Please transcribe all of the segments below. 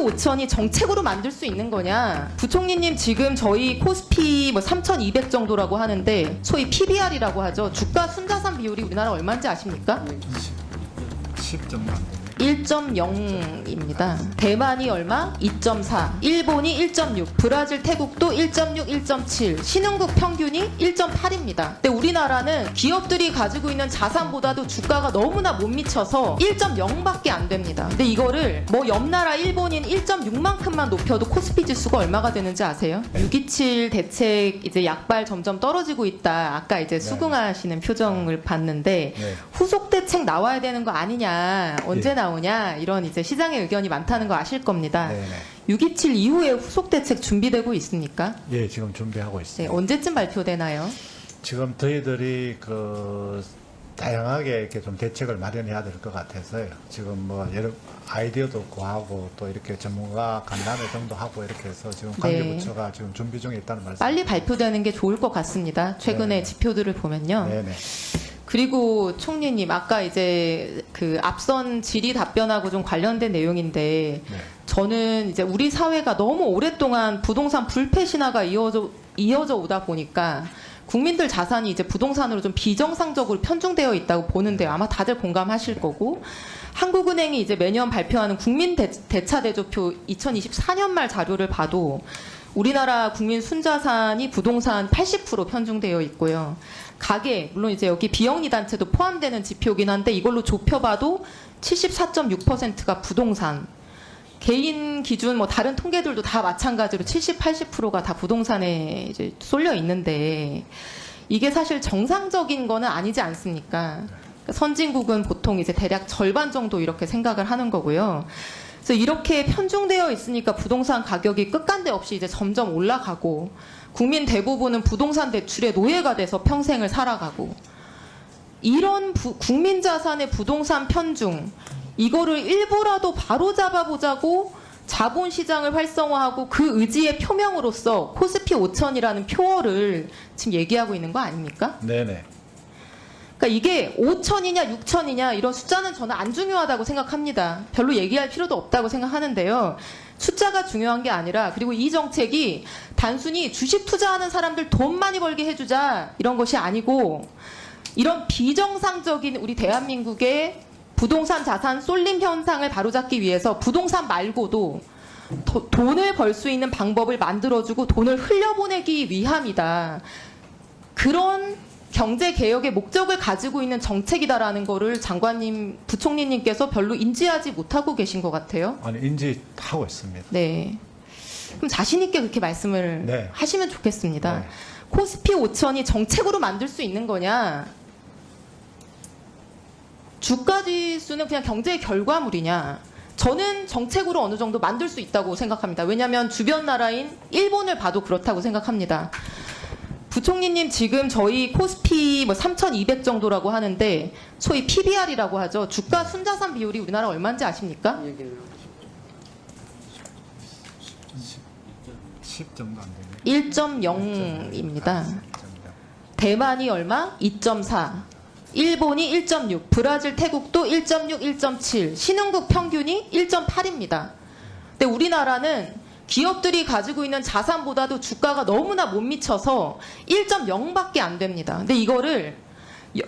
5천이 정책으로 만들 수 있는 거냐? 부총리님 지금 저희 코스피 뭐 3,200 정도라고 하는데 소위 PBR이라고 하죠. 주가 순자산 비율이 우리나라 얼마인지 아십니까? 10 정도 안 되네요. 1.0입니다. 대만이 얼마? 2.4. 일본이 1.6. 브라질, 태국도 1.6, 1.7. 신흥국 평균이 1.8입니다. 근데 우리나라는 기업들이 가지고 있는 자산보다도 주가가 너무나 못 미쳐서 1.0밖에 안 됩니다. 근데 이거를 뭐 옆나라 일본인 1.6만큼만 높여도 코스피 지수가 얼마가 되는지 아세요? 627 대책 이제 약발 점점 떨어지고 있다. 아까 이제 수긍하시는 표정을 봤는데 네. 후속 대책 나와야 되는 거 아니냐, 언제 나오냐, 이런 이제 시장의 의견이 많다는 거 아실 겁니다. 네네. 627 이후에 후속 대책 준비되고 있습니까? 예, 지금 준비하고 네, 있습니다. 언제쯤 발표되나요? 지금 저희들이 다양하게 이렇게 좀 대책을 마련해야 될 것 같아서요. 지금 뭐 여러 아이디어도 구하고 또 이렇게 전문가 간담회 정도 하고 이렇게 해서 지금 관계부처가 지금 준비 중에 있다는 말씀. 빨리 발표되는 게 좋을 것 같습니다. 최근에 네. 지표들을 보면요. 네네. 그리고 총리님 아까 이제 그 앞선 질의 답변하고 좀 관련된 내용인데 네. 저는 이제 우리 사회가 너무 오랫동안 부동산 불패 신화가 이어져 오다 보니까 국민들 자산이 이제 부동산으로 좀 비정상적으로 편중되어 있다고 보는데 아마 다들 공감하실 거고, 한국은행이 이제 매년 발표하는 국민 대차 대조표 2024년 말 자료를 봐도 우리나라 국민 순자산이 부동산 80% 편중되어 있고요. 가계, 물론 이제 여기 비영리 단체도 포함되는 지표긴 한데 이걸로 좁혀봐도 74.6%가 부동산. 개인 기준 뭐 다른 통계들도 다 마찬가지로 70, 80%가 다 부동산에 이제 쏠려 있는데 이게 사실 정상적인 거는 아니지 않습니까? 그러니까 선진국은 보통 이제 대략 절반 정도 이렇게 생각을 하는 거고요. 그래서 이렇게 편중되어 있으니까 부동산 가격이 끝간데 없이 이제 점점 올라가고 국민 대부분은 부동산 대출의 노예가 돼서 평생을 살아가고, 이런 국민 자산의 부동산 편중, 이거를 일부라도 바로 잡아보자고 자본시장을 활성화하고 그 의지의 표명으로서 코스피 5천이라는 표어를 지금 얘기하고 있는 거 아닙니까? 네네. 그러니까 이게 5천이냐 6천이냐 이런 숫자는 저는 안 중요하다고 생각합니다. 별로 얘기할 필요도 없다고 생각하는데요. 숫자가 중요한 게 아니라, 그리고 이 정책이 단순히 주식 투자하는 사람들 돈 많이 벌게 해주자 이런 것이 아니고, 이런 비정상적인 우리 대한민국의 부동산 자산 쏠림 현상을 바로잡기 위해서 부동산 말고도 돈을 벌 수 있는 방법을 만들어주고 돈을 흘려보내기 위함이다. 그런 경제개혁의 목적을 가지고 있는 정책이다라는 거를 장관님, 부총리님께서 별로 인지하지 못하고 계신 것 같아요. 아니, 인지하고 있습니다. 네. 그럼 자신 있게 그렇게 말씀을 네. 하시면 좋겠습니다. 네. 코스피 5천이 정책으로 만들 수 있는 거냐? 주가 지수는 그냥 경제의 결과물이냐? 저는 정책으로 어느 정도 만들 수 있다고 생각합니다. 왜냐하면 주변 나라인 일본을 봐도 그렇다고 생각합니다. 부총리님 지금 저희 코스피 뭐 3,200 정도라고 하는데 소위 PBR이라고 하죠. 주가 순자산 비율이 우리나라 얼마인지 아십니까? 10 정도 안 되네요. 1.0입니다. 대만이 얼마? 2.4. 일본이 1.6. 브라질, 태국도 1.6, 1.7. 신흥국 평균이 1.8입니다. 근데 우리나라는 기업들이 가지고 있는 자산보다도 주가가 너무나 못 미쳐서 1.0밖에 안 됩니다. 근데 이거를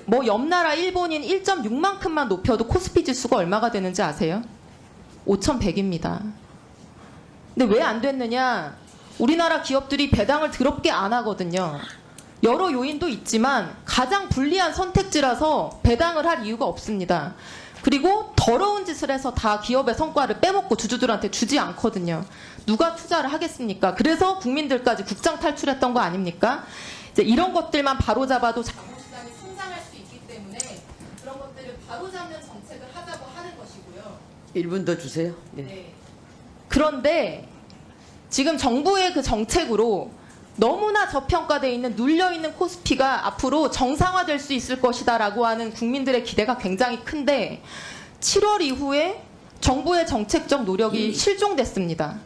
뭐 옆나라 일본인 1.6만큼만 높여도 코스피 지수가 얼마가 되는지 아세요? 5,100입니다. 근데 왜 안 됐느냐? 우리나라 기업들이 배당을 더럽게 안 하거든요. 여러 요인도 있지만 가장 불리한 선택지라서 배당을 할 이유가 없습니다. 그리고 더러운 짓을 해서 다 기업의 성과를 빼먹고 주주들한테 주지 않거든요. 누가 투자를 하겠습니까? 그래서 국민들까지 국장 탈출했던 거 아닙니까? 이제 이런 것들만 바로잡아도 자본시장이 성장할 수 있기 때문에 그런 것들을 바로잡는 정책을 하자고 하는 것이고요. 1분 더 주세요. 네. 네. 그런데 지금 정부의 그 정책으로 너무나 저평가되어 있는 눌려있는 코스피가 앞으로 정상화될 수 있을 것이다라고 하는 국민들의 기대가 굉장히 큰데 7월 이후에 정부의 정책적 노력이 실종됐습니다.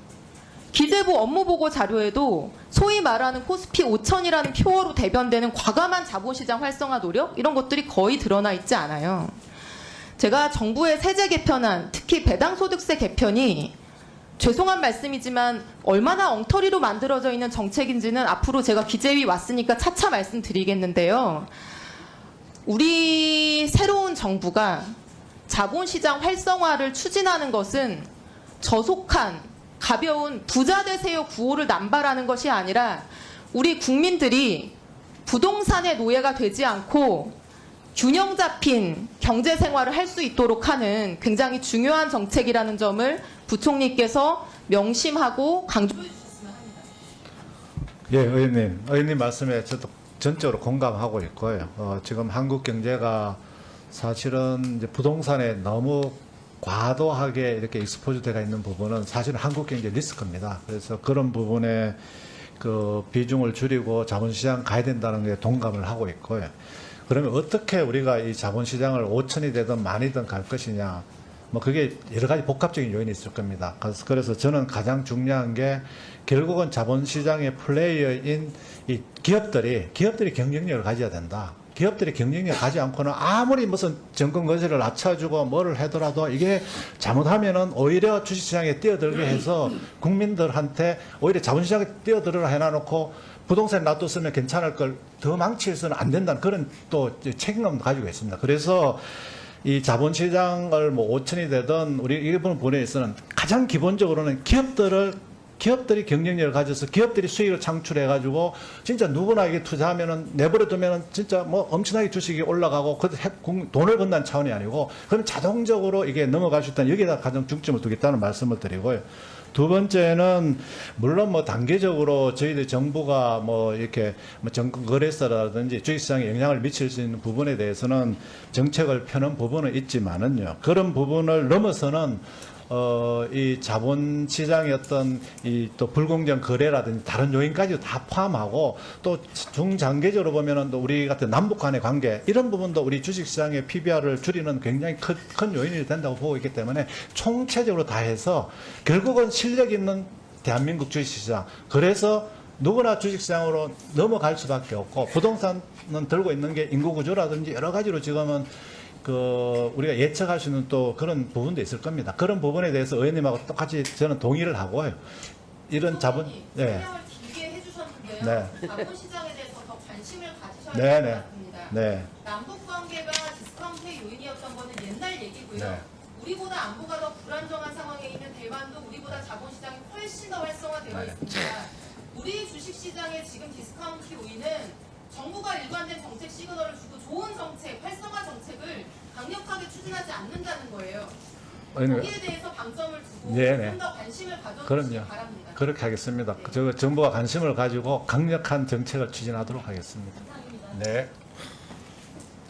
기재부 업무보고 자료에도 소위 말하는 코스피 5천이라는 표어로 대변되는 과감한 자본시장 활성화 노력, 이런 것들이 거의 드러나 있지 않아요. 제가 정부의 세제 개편안, 특히 배당소득세 개편이 죄송한 말씀이지만 얼마나 엉터리로 만들어져 있는 정책인지는 앞으로 제가 기재위 왔으니까 차차 말씀드리겠는데요. 우리 새로운 정부가 자본시장 활성화를 추진하는 것은 저속한 가벼운 부자 되세요 구호를 남발하는 것이 아니라 우리 국민들이 부동산의 노예가 되지 않고 균형 잡힌 경제 생활을 할 수 있도록 하는 굉장히 중요한 정책이라는 점을 부총리께서 명심하고 강조해 주셨으면 합니다. 예, 의원님 말씀에 저도 전적으로 공감하고 있고요. 지금 한국 경제가 사실은 이제 부동산에 너무 과도하게 이렇게 익스포즈되어 있는 부분은 사실은 한국 경제 리스크입니다. 그래서 그런 부분에 그 비중을 줄이고 자본시장 가야 된다는 게 동감을 하고 있고요. 그러면 어떻게 우리가 이 자본시장을 5천이 되든 만이든 갈 것이냐, 뭐 그게 여러 가지 복합적인 요인이 있을 겁니다. 그래서 저는 가장 중요한 게 결국은 자본시장의 플레이어인 이 기업들이 경쟁력을 가져야 된다. 기업들이 경쟁력을 가지 않고는 아무리 무슨 정권 거세를 낮춰주고 뭐를 하더라도 이게 잘못하면은 오히려 주식시장에 뛰어들게 해서 국민들한테 오히려 자본시장에 뛰어들으라 해놔놓고 부동산 놔뒀으면 괜찮을 걸 더 망치해서는 안 된다는 그런 또 책임감도 가지고 있습니다. 그래서 이 자본시장을 뭐 5천이 되든 우리 일본 분야에서는 가장 기본적으로는 기업들이 경쟁력을 가져서 기업들이 수익을 창출해가지고 진짜 누구나 이게 투자하면은 내버려두면은 진짜 뭐 엄청나게 주식이 올라가고 돈을 번다는 차원이 아니고 그럼 자동적으로 이게 넘어갈 수 있다는 여기에다 가장 중점을 두겠다는 말씀을 드리고요. 두 번째는 물론 뭐 단계적으로 저희들 정부가 뭐 이렇게 뭐 정권 거래소라든지 주식시장에 영향을 미칠 수 있는 부분에 대해서는 정책을 펴는 부분은 있지만은요. 그런 부분을 넘어서는 이 자본시장의 어떤 이 또 불공정 거래라든지 다른 요인까지 다 포함하고 또 중장기적으로 보면은 또 우리 같은 남북 간의 관계 이런 부분도 우리 주식시장의 PBR을 줄이는 굉장히 큰 요인이 된다고 보고 있기 때문에 총체적으로 다 해서 결국은 실력 있는 대한민국 주식시장 그래서 누구나 주식시장으로 넘어갈 수밖에 없고 부동산은 들고 있는 게 인구구조라든지 여러 가지로 지금은 우리가 예측할 수 있는 또 그런 부분도 있을 겁니다. 그런 부분에 대해서 의원님하고 똑같이 저는 동의를 하고요. 이런 자본, 설명을 길게 해주셨는데요. 네. 자본시장에 대해서 더 관심을 가지셔야 네, 될 네. 것 같습니다. 네. 남북 관계가 디스카운트의 요인이었던 거는 옛날 얘기고요. 네. 우리보다 안보가 더 불안정한 상황에 있는 대만도 우리보다 자본시장이 훨씬 더 활성화되어 있습니다. 우리 주식시장의 지금 디스카운트 요인은 정부가 일관된 정책 시그널을 주고 좋은 정책, 활성화 정책을 강력하게 추진하지 않는다는 거예요. 거기에 대해서 방점을 두고 네네. 좀 더 관심을 가져주시기 그럼요. 바랍니다. 그렇게 하겠습니다. 네. 정부가 관심을 가지고 강력한 정책을 추진하도록 하겠습니다. 감사합니다. 네.